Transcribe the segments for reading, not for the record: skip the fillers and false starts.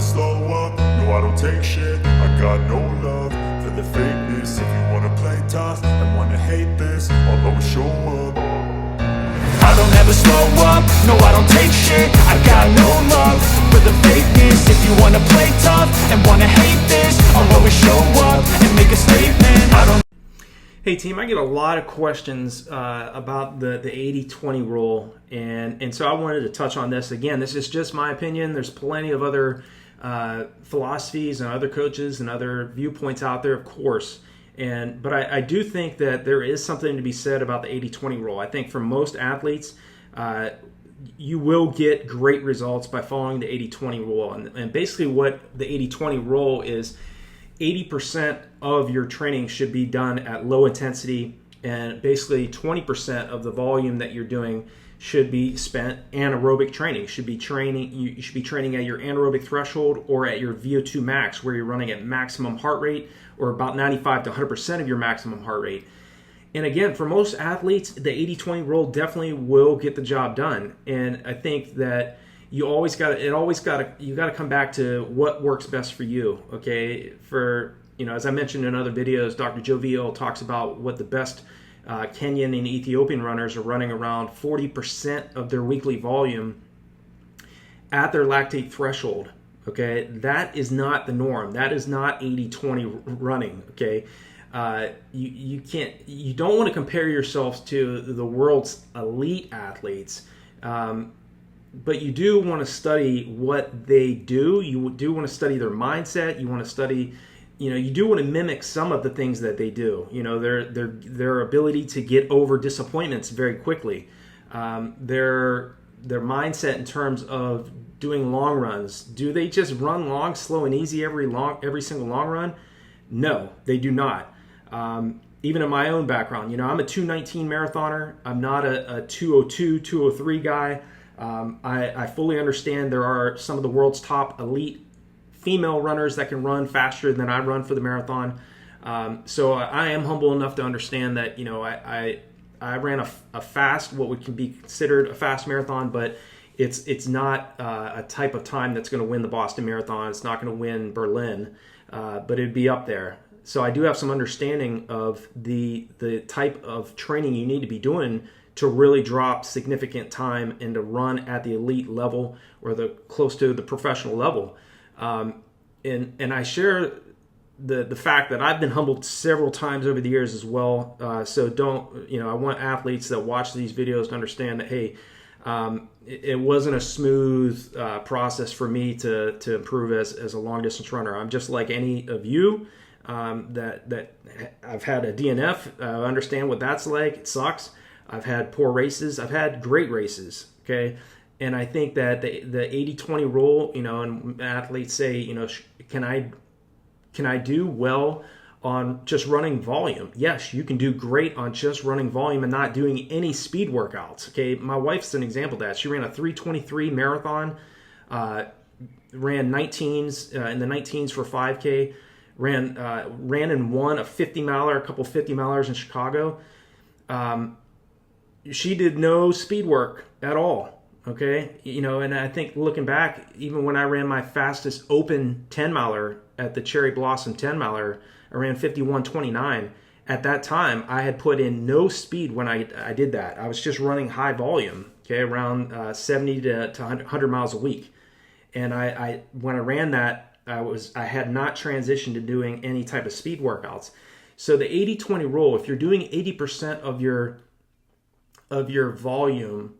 slow up, no I don't take shit. I got no love for the fakeness. If you wanna play tough and wanna hate this, I'll always show up. I don't ever slow up, no I don't take shit. I got no love for the fakeness. If you wanna play tough and wanna hate this, I'll always show up and make a statement. I don't. Hey team, I get a lot of questions about the 80-20 rule, and so I wanted to touch on this. Again, this is just my opinion. There's plenty of other philosophies and other coaches and other viewpoints out there, of course. But I do think that there is something to be said about the 80-20 rule. I think for most athletes, you will get great results by following the 80-20 rule. And basically what the 80-20 rule is, 80% of your training should be done at low intensity, and basically 20% of the volume that you're doing should be spent anaerobic training. You should be training at your anaerobic threshold or at your VO2 max, where you're running at maximum heart rate or about 95 to 100% of your maximum heart rate. And again, for most athletes, the 80-20 rule definitely will get the job done. And I think that you got to come back to what works best for you. Okay, as I mentioned in other videos, Dr. Jovial talks about what the best Kenyan and Ethiopian runners are running around 40% of their weekly volume at their lactate threshold. Okay, that is not the norm. That is not 80-20 running. Okay, you don't want to compare yourselves to the world's elite athletes. But you do want to study what they do. You do want to study their mindset. You want to study, you do want to mimic some of the things that they do. Their ability to get over disappointments very quickly. Their mindset in terms of doing long runs. Do they just run long, slow, and easy every single long run? No, they do not. Even in my own background, I'm a 2:19 marathoner. I'm not a 2:02, 2:03 guy. I fully understand there are some of the world's top elite female runners that can run faster than I run for the marathon. So I am humble enough to understand that, I ran a fast, what would be considered a fast marathon, but it's not a type of time that's going to win the Boston Marathon. It's not going to win Berlin, but it'd be up there. So I do have some understanding of the type of training you need to be doing to really drop significant time and to run at the elite level or close to the professional level. And I share the fact that I've been humbled several times over the years as well. So I want athletes that watch these videos to understand that, hey, it wasn't a smooth process for me to improve as a long distance runner. I'm just like any of you that I've had a DNF. I understand what that's like. It sucks. I've had poor races. I've had great races. Okay. And I think that the 80-20 rule, and athletes say, can I do well on just running volume? Yes, you can do great on just running volume and not doing any speed workouts. Okay. My wife's an example of that. She ran a 3:23 marathon, ran 19s in the 19s for 5K, ran and won a 50-miler, a couple 50-milers in Chicago. She did no speed work at all, okay? And I think looking back, even when I ran my fastest open 10-miler at the Cherry Blossom 10-miler, I ran 51:29. At that time, I had put in no speed when I did that. I was just running high volume, okay, around 70 to 100 miles a week. And when I ran that, I had not transitioned to doing any type of speed workouts. So the 80-20 rule, if you're doing 80% of your volume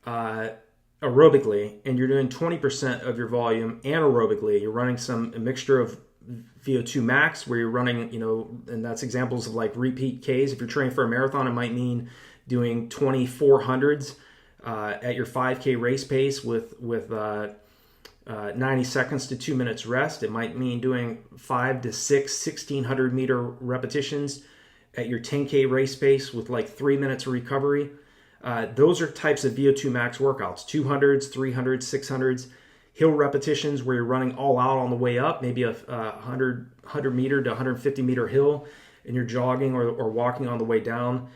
aerobically, and you're doing 20% of your volume anaerobically, you're running a mixture of VO2 max, where you're running, and that's examples of like repeat Ks. If you're training for a marathon, it might mean doing 2400s at your 5K race pace with 90 seconds to 2 minutes rest. It might mean doing 5 to 6 1600 meter repetitions at your 10K race pace with like 3 minutes of recovery. Those are types of VO2 max workouts, 200s, 300s, 600s, hill repetitions where you're running all out on the way up, maybe a 100 meter to 150 meter hill, and you're jogging or walking on the way down.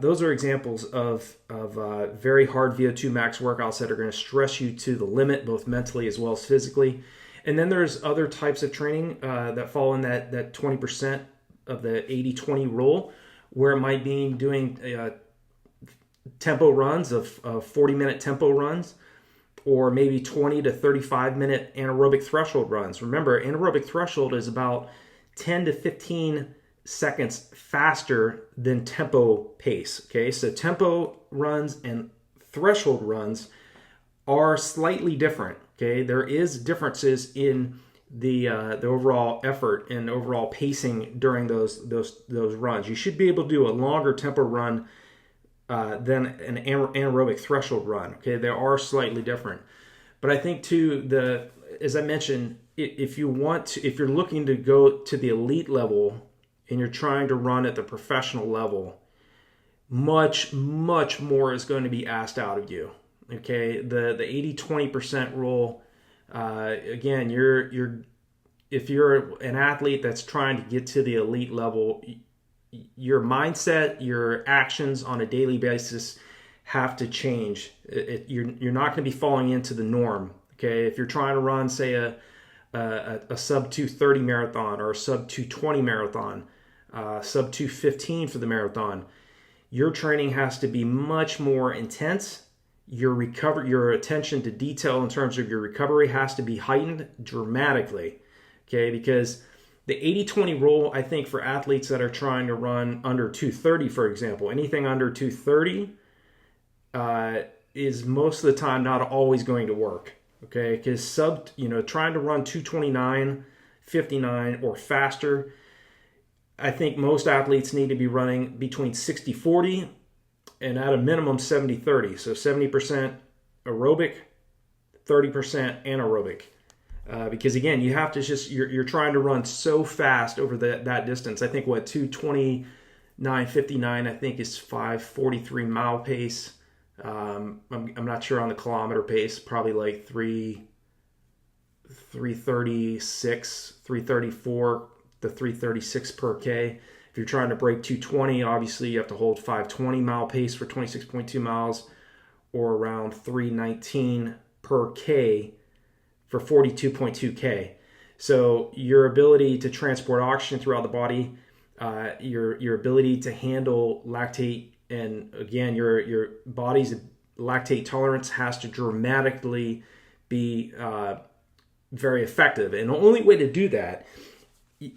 Those are examples of very hard VO2 max workouts that are going to stress you to the limit, both mentally as well as physically. And then there's other types of training that fall in that 20% of the 80-20 rule, where it might be doing tempo runs of 40-minute tempo runs, or maybe 20 to 35-minute anaerobic threshold runs. Remember, anaerobic threshold is about 10 to 15 seconds faster than tempo pace. Okay, so tempo runs and threshold runs are slightly different. Okay, there is differences in the overall effort and overall pacing during those runs. You should be able to do a longer tempo run than an anaerobic threshold run. Okay, they are slightly different, but I think too, as I mentioned, if you're looking to go to the elite level and you're trying to run at the professional level, much more is going to be asked out of you. Okay, the 80-20% rule. Again, if you're an athlete that's trying to get to the elite level, your mindset, your actions on a daily basis have to change. You're not going to be falling into the norm. Okay, if you're trying to run, say, a sub 230 marathon or a sub 220 marathon, sub 215 for the marathon, your training has to be much more intense. Your attention to detail in terms of your recovery has to be heightened dramatically. Okay, because the 80-20 rule, I think, for athletes that are trying to run under 230, for example, anything under 230 is most of the time not always going to work. Okay, because trying to run 229, 59 or faster, I think most athletes need to be running between 60-40 and at a minimum 70-30. So 70% aerobic, 30% anaerobic. Because again, you have to you're trying to run so fast over that distance. I think 229.59 I think is 5:43 mile pace. I'm not sure on the kilometer pace, probably like 336, 334 to 336 per K. If you're trying to break 220, obviously you have to hold 520 mile pace for 26.2 miles, or around 319 per K for 42.2 K. So your ability to transport oxygen throughout the body, your ability to handle lactate, and again, your body's lactate tolerance has to dramatically be very effective. And the only way to do that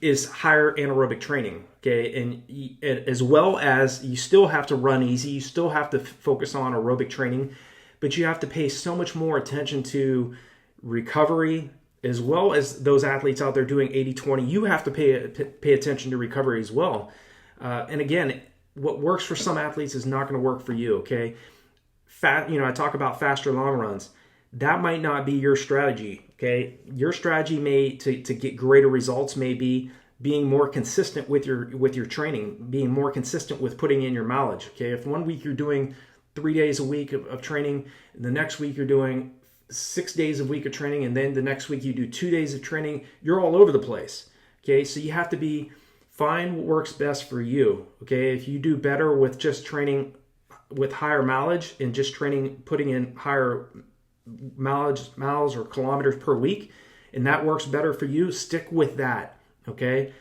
is higher anaerobic training. Okay, and as well as you still have to run easy, you still have to focus on aerobic training, but you have to pay so much more attention to recovery, as well as those athletes out there doing 80-20. You have to pay attention to recovery as well. And again, what works for some athletes is not going to work for you. Okay, I talk about faster long runs. That might not be your strategy. Okay, your strategy to get greater results may be being more consistent with your training, being more consistent with putting in your mileage. Okay, if 1 week you're doing 3 days a week of training, and the next week you're doing 6 days a week of training, and then the next week you do 2 days of training, you're all over the place. Okay, so you have to find what works best for you. Okay, if you do better with just training with higher mileage and just putting in higher miles or kilometers per week, and that works better for you, stick with that. Okay,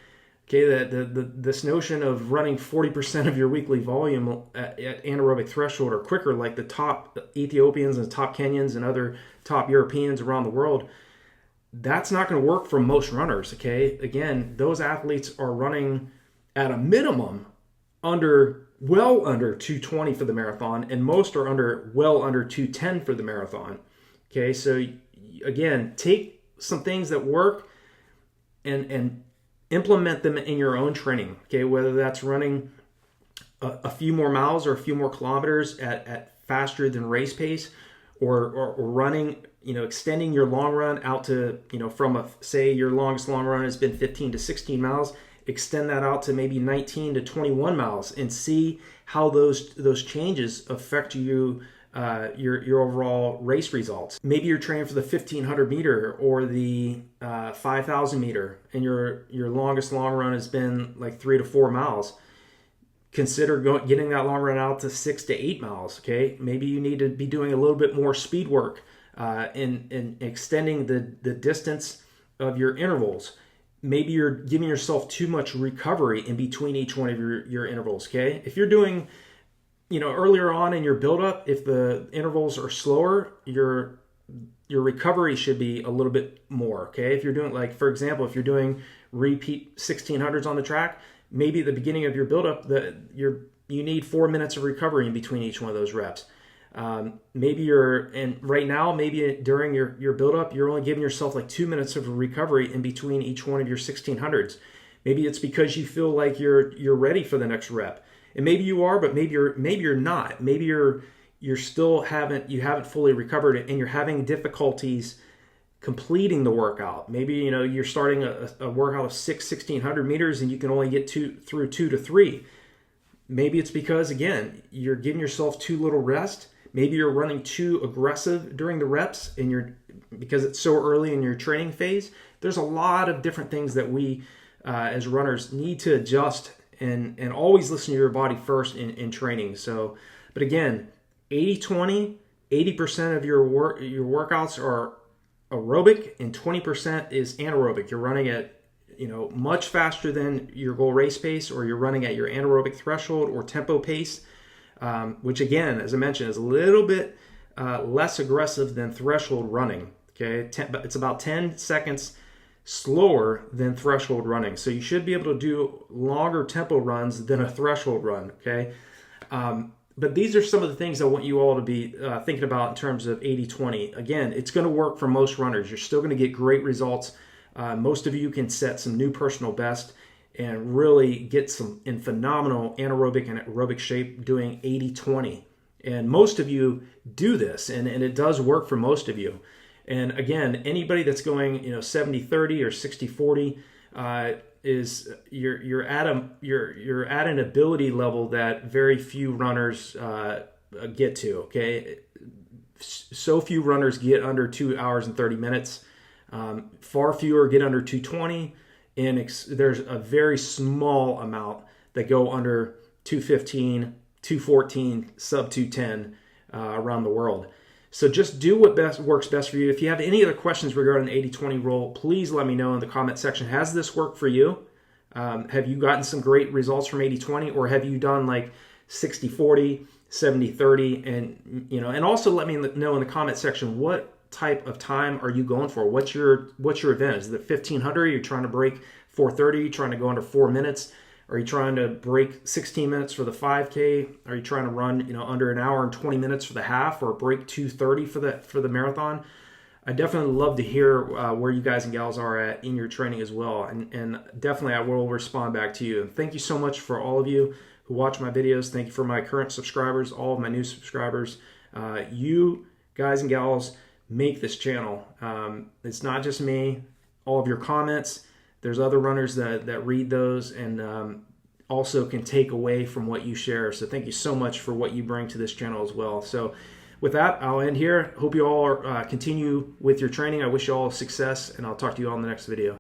this notion of running 40% of your weekly volume at anaerobic threshold or quicker, like the top Ethiopians and top Kenyans and other top Europeans around the world, that's not going to work for most runners. Okay, again, those athletes are running at a minimum well under 220 for the marathon, and most are well under 210 for the marathon. Okay, so again, take some things that work and implement them in your own training. Okay, whether that's running a few more miles or a few more kilometers at faster than race pace, or running, extending your long run out to, say your longest long run has been 15 to 16 miles, extend that out to maybe 19 to 21 miles and see how those changes affect you, your overall race results. Maybe you're training for the 1500 meter or the 5000 meter, and your longest long run has been like 3 to 4 miles. Consider getting that long run out to 6 to 8 miles. Okay, maybe you need to be doing a little bit more speed work and extending the distance of your intervals. Maybe you're giving yourself too much recovery in between each one of your intervals, okay? If you're doing, earlier on in your buildup, if the intervals are slower, your recovery should be a little bit more, okay? If you're doing, like, for example, if you're doing repeat 1600s on the track, maybe at the beginning of your buildup, you need 4 minutes of recovery in between each one of those reps. Maybe right now, maybe during your buildup, you're only giving yourself like 2 minutes of recovery in between each one of your 1600s. Maybe it's because you feel like you're ready for the next rep, and maybe you are, but maybe you're not. Maybe you haven't fully recovered and you're having difficulties completing the workout. Maybe you're starting a workout of 1600 meters and you can only get through 2 to 3. Maybe it's because, again, you're giving yourself too little rest. Maybe you're running too aggressive during the reps because it's so early in your training phase. There's a lot of different things that we as runners need to adjust and always listen to your body first in training. So, but again, 80-20, 80% of your workouts are aerobic and 20% is anaerobic. You're running at much faster than your goal race pace, or you're running at your anaerobic threshold or tempo pace, which again, as I mentioned, is a little bit less aggressive than threshold running. Okay, it's about 10 seconds slower than threshold running. So you should be able to do longer tempo runs than a threshold run. Okay, but these are some of the things I want you all to be thinking about in terms of 80-20. Again, it's going to work for most runners. You're still going to get great results. Most of you can set some new personal best and really get some in phenomenal anaerobic and aerobic shape doing 80-20. And most of you do this, and it does work for most of you. And again, anybody that's going 70-30 or 60-40 is you're at an ability level that very few runners get to. Okay, so few runners get under 2 hours and 30 minutes. Far fewer get under 220, and there's a very small amount that go under 215, 214, sub 210 around the world. So just do what works best for you. If you have any other questions regarding the 80-20 rule, please let me know in the comment section. Has this worked for you? Have you gotten some great results from 80-20, or have you done like 60-40, 70-30? And also let me know in the comment section, what type of time are you going for? What's your event? Is it 1500? Are you trying to break 430? Are you trying to go under 4 minutes? Are you trying to break 16 minutes for the 5K? Are you trying to run under an hour and 20 minutes for the half, or break 2:30 for the marathon? I definitely love to hear where you guys and gals are at in your training as well, and definitely I will respond back to you. And thank you so much for all of you who watch my videos. Thank you for my current subscribers, all of my new subscribers. You guys and gals make this channel. It's not just me. All of your comments, there's other runners that read those and also can take away from what you share. So thank you so much for what you bring to this channel as well. So with that, I'll end here. Hope you all continue with your training. I wish you all success, and I'll talk to you all in the next video.